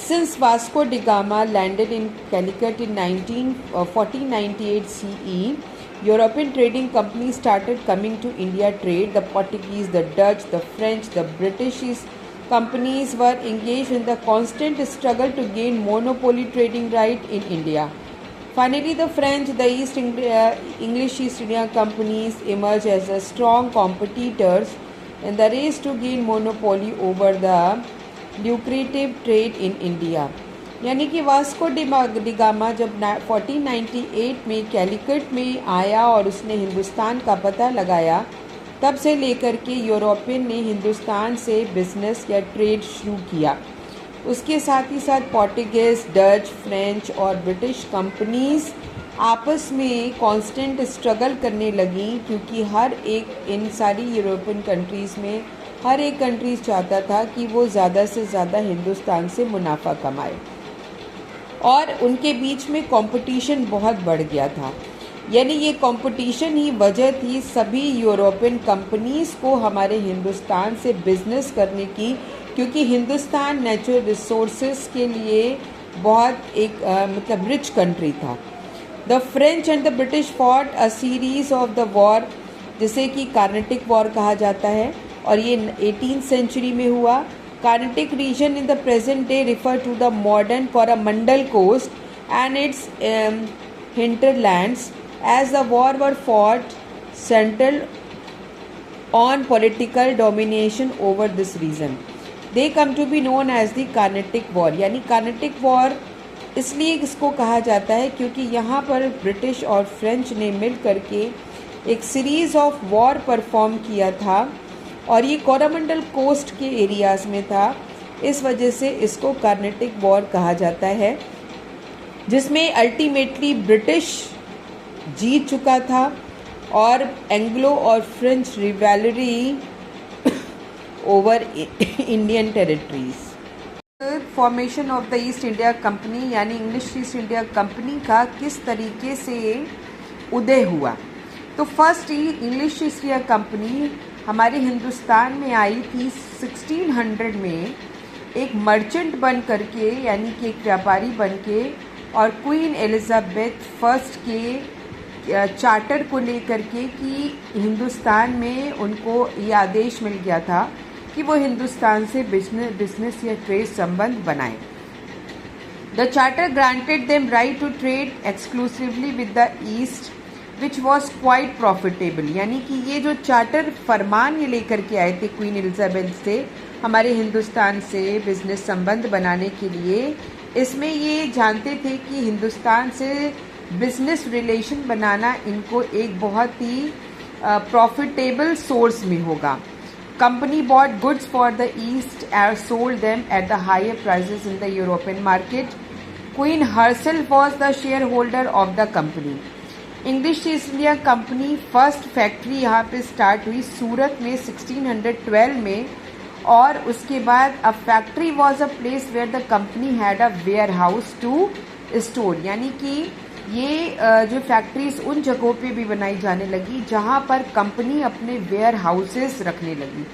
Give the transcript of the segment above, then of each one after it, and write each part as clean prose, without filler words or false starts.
Since Vasco da Gama landed in Calicut in 1498 CE, European trading companies started coming to India trade. The Portuguese, the Dutch, the French, the British companies were engaged in the constant struggle to gain monopoly trading right in India. Finally, the French, the English East India companies emerged as a strong competitors in the race to gain monopoly over the lucrative trade in India. यानी कि Vasco D gamma जब 1498 में कैलिकट में आया और उसने हिंदुस्तान का पता लगाया, तब से लेकर के यूरोपियन ने हिंदुस्तान से बिजनेस या ट्रेड शुरू किया। उसके साथ ही साथ पोर्टुगीज़, डच, फ्रेंच और ब्रिटिश कंपनीज आपस में कांस्टेंट स्ट्रगल करने लगी, क्योंकि हर एक इन सारी यूरोपियन कंट्रीज़ में हर एक कंट्रीज़ चाहता था कि वो ज़्यादा से ज़्यादा हिंदुस्तान से मुनाफा कमाए, और उनके बीच में कंपटीशन बहुत बढ़ गया था। यानी ये कंपटीशन ही वजह थी सभी यूरोपियन कंपनीज़ को हमारे हिंदुस्तान से बिज़नेस करने की, क्योंकि हिंदुस्तान नेचुरल रिसोर्सेज के लिए बहुत एक मतलब रिच कंट्री था। The French and the British fought a series of the war, जिसे कि कार्नेटिक वॉर कहा जाता है, और ये 18th सेंचुरी में हुआ। Carnatic region in the present day refer to the modern Coromandel coast and its hinterlands. As the war were fought, centered on political domination over this region. They come to be known as the Carnatic War. यानी Carnatic war इसलिए इसको कहा जाता है क्योंकि यहाँ पर British और फ्रेंच ने मिल करके एक सीरीज़ ऑफ वॉर परफॉर्म किया था, और ये कोरोमंडल कोस्ट के एरियाज़ में था। इस वजह से इसको कार्नेटिक वॉर कहा जाता है, जिसमें अल्टीमेटली ब्रिटिश जीत चुका था और एंग्लो और French rivalry over Indian territories. Formation of the East India company यानी इंग्लिश ईस्ट इंडिया कंपनी का किस तरीके से उदय हुआ। तो फर्स्ट ही इंग्लिश ईस्ट इंडिया कंपनी हमारे हिंदुस्तान में आई थी 1600 में, एक मर्चेंट बन करके, यानी कि एक व्यापारी बन के, और क्वीन एलिजाबेथ फर्स्ट के चार्टर को लेकर के कि हिंदुस्तान में उनको ये आदेश मिल गया था कि वो हिंदुस्तान से बिजनेस या ट्रेड संबंध बनाएं। The charter granted them right to trade exclusively with the East which was quite profitable. यानी कि ये जो चार्टर फरमान ये लेकर के आए थे क्वीन एलिजाबेथ से हमारे हिंदुस्तान से बिजनेस संबंध बनाने के लिए, इसमें ये जानते थे कि हिंदुस्तान से बिजनेस रिलेशन बनाना इनको एक बहुत ही प्रॉफिटेबल सोर्स में होगा। Company bought goods for the East and sold them at the higher prices in the European market. Queen herself was the shareholder of the company. English East India company first factory यहाँ पे start हुई सूरत में 1612 में, और उसके बाद a factory was a place where the company had a warehouse to store. यानी कि ये जो फैक्ट्रीज उन जगहों पे भी बनाई जाने लगी जहाँ पर कंपनी अपने वेयर हाउसेस रखने लगी।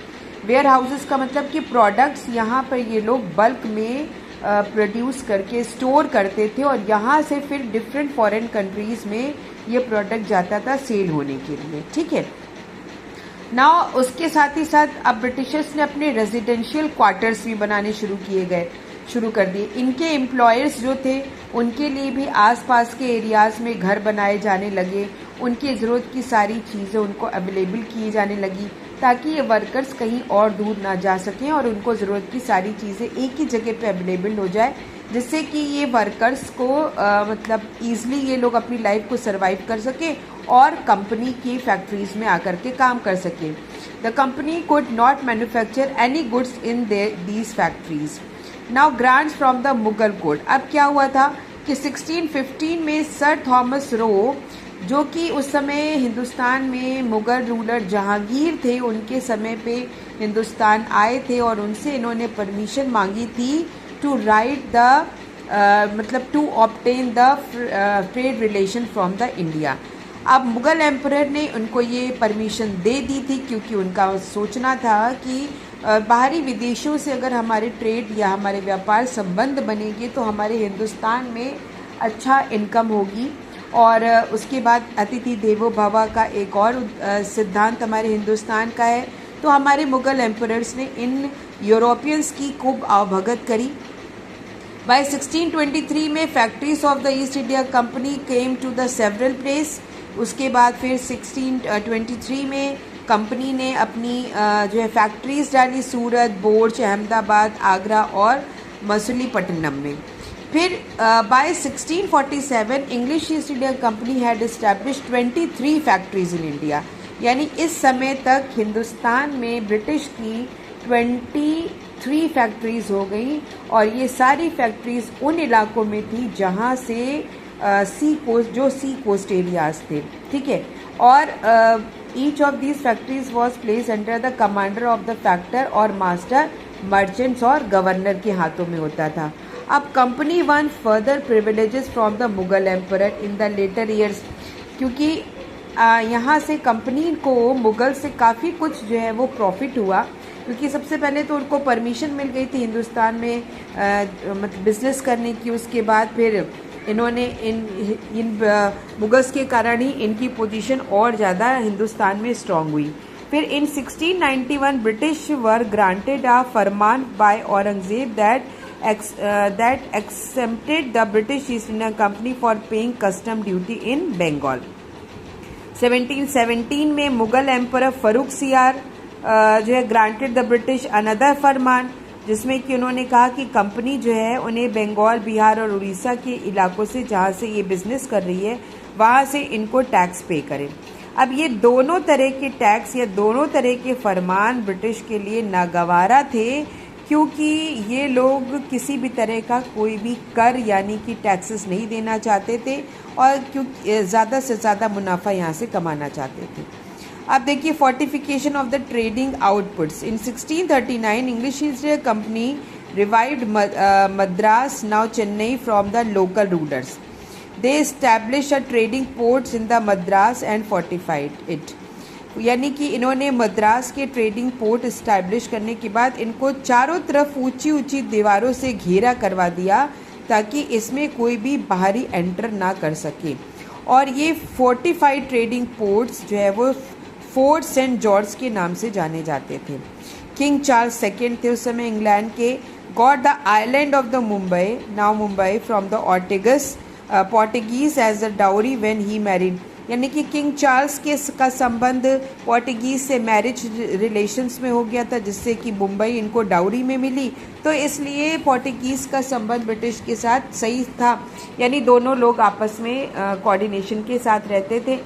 वेयर हाउसेस का मतलब कि प्रोडक्ट्स यहाँ पर ये लोग बल्क में प्रोड्यूस करके स्टोर करते थे, और यहाँ से फिर डिफरेंट फॉरेन कंट्रीज़ में ये प्रोडक्ट जाता था सेल होने के लिए। ठीक है ना। उसके साथ ही साथ अब ब्रिटिशर्स ने अपने रेजिडेंशियल क्वार्टर्स भी बनाने शुरू कर दिए। इनके एम्प्लॉयर्स जो थे उनके लिए भी आसपास के एरियाज़ में घर बनाए जाने लगे। उनकी ज़रूरत की सारी चीज़ें उनको अवेलेबल की जाने लगी, ताकि ये वर्कर्स कहीं और दूर ना जा सकें और उनको ज़रूरत की सारी चीज़ें एक ही जगह पे अवेलेबल हो जाए, जिससे कि ये वर्कर्स को मतलब ईज़िली ये लोग अपनी लाइफ को सर्वाइव कर सकें और कंपनी की फैक्ट्रीज़ में आकर के काम कर सकें। The company could not manufacture any goods in these factories. Now grants from the Mughal court. अब क्या हुआ था कि 1615 में सर थॉमस रो, जो कि उस समय हिंदुस्तान में मुगल रूलर जहांगीर थे, उनके समय पे हिंदुस्तान आए थे, और उनसे इन्होंने परमिशन मांगी थी टू राइट द मतलब to obtain the trade relation from the India. अब मुगल एम्परर ने उनको ये परमिशन दे दी थी, क्योंकि उनका सोचना था कि बाहरी विदेशों से अगर हमारे ट्रेड या हमारे व्यापार संबंध बनेंगे तो हमारे हिंदुस्तान में अच्छा इनकम होगी। और उसके बाद अतिथि देवो भव का एक और सिद्धांत हमारे हिंदुस्तान का है। तो हमारे मुग़ल एम्परर्स ने इन यूरोपियंस की खूब आवभगत करी। बाय 1623 में factories of the East India company came to the several place. उसके बाद फिर 1623 में कंपनी ने अपनी जो है फैक्ट्रीज डाली सूरत, बोर्ज, अहमदाबाद, आगरा और मसूलीपट्टनम में। फिर by 1647 English East India company had establish 23 factories in India. यानी इस समय तक हिंदुस्तान में ब्रिटिश की 23 फैक्ट्रीज हो गई और ये सारी फैक्ट्रीज उन इलाकों में थी जहाँ से सी कोस्ट एरियाज थे, ठीक है। और each of these factories was place under the commander of the factor और मास्टर मर्चेंट्स और गवर्नर के हाथों में होता था। अब company one further privileges from the Mughal emperor in the later years, क्योंकि यहाँ से कंपनी को मुगल से काफ़ी कुछ जो है वो प्रॉफिट हुआ, क्योंकि सबसे पहले तो उनको परमिशन मिल गई थी हिंदुस्तान में मतलब बिजनेस करने की। उसके बाद फिर इन्होंने इन मुगल्स के कारण ही इनकी पोजीशन और ज़्यादा हिंदुस्तान में स्ट्रांग हुई। फिर in 1691 British were granted a farman by Aurangzeb that exempted the British East India Company for paying custom duty in Bengal। 1717 में मुगल एम्पर फरूख सियार जो है ग्रांटेड द ब्रिटिश अनदर फरमान, जिसमें कि उन्होंने कहा कि कंपनी जो है उन्हें बंगाल, बिहार और उड़ीसा के इलाकों से जहाँ से ये बिजनेस कर रही है वहाँ से इनको टैक्स पे करें। अब ये दोनों तरह के टैक्स या दोनों तरह के फरमान ब्रिटिश के लिए नागवारा थे, क्योंकि ये लोग किसी भी तरह का कोई भी कर यानी कि टैक्सेस नहीं देना चाहते थे और क्योंकि ज़्यादा से ज़्यादा मुनाफा यहाँ से कमाना चाहते थे। अब देखिए fortification of the trading outputs. In 1639 English East India company revived Madras now Chennai from the local rulers. They establish a trading ports in the Madras and fortified it. यानी कि इन्होंने मद्रास के ट्रेडिंग पोर्ट इस्टेब्लिश करने के बाद इनको चारों तरफ ऊंची ऊंची दीवारों से घेरा करवा दिया ताकि इसमें कोई भी बाहरी एंटर ना कर सके। और ये फोर्टिफाइड ट्रेडिंग पोर्ट्स जो है वो फोर्ट सेंट जॉर्ज के नाम से जाने जाते थे। किंग चार्ल्स सेकेंड थे उस समय इंग्लैंड के। Got the island of the Mumbai, now Mumbai, from the ortigas Portuguese as the dowry when he married. यानी कि किंग चार्ल्स के का संबंध पोर्टुगीज से मैरिज रिलेशंस में हो गया था, जिससे कि मुंबई इनको डाउरी में मिली, तो इसलिए पोर्टुगीज का संबंध ब्रिटिश के साथ सही था। यानी दोनों लोग आपस में कोऑर्डिनेशन के साथ रहते थे।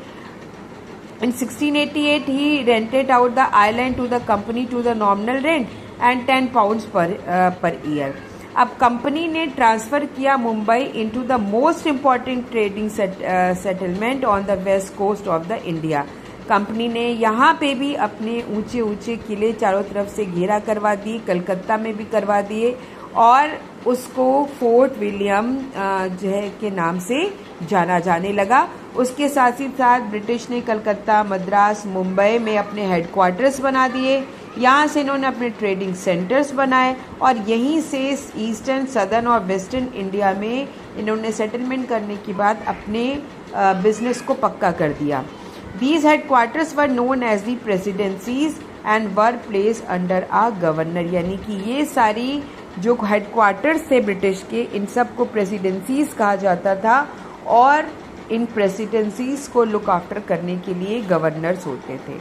In 1688 he rented out the island to the company to the nominal rent and 10 pounds per year। अब कंपनी ने ट्रांसफ़र किया Mumbai into the most important trading settlement on the west coast of the India. Company ने यहाँ पे भी अपने ऊंचे ऊंचे किले चारों तरफ से घेरा करवा दिए, कलकत्ता में भी करवा दिए और उसको फोर्ट विलियम जो है के नाम से जाना जाने लगा। उसके साथ ही साथ ब्रिटिश ने कलकत्ता, मद्रास, मुंबई में अपने हेडक्वार्टर्स बना दिए। यहाँ से इन्होंने अपने ट्रेडिंग सेंटर्स बनाए और यहीं से ईस्टर्न, सदर्न और वेस्टर्न इंडिया में इन्होंने सेटलमेंट करने के बाद अपने बिजनेस को पक्का कर दिया। These headquarters were known as the presidencies and were place under a governor. यानी कि ये सारी जो हेडक्वार्टर्स थे ब्रिटिश के, इन सब को प्रेसिडेंसीज कहा जाता था और इन प्रेसिडेंसीज को लुक आफ्टर करने के लिए गवर्नर्स होते थे।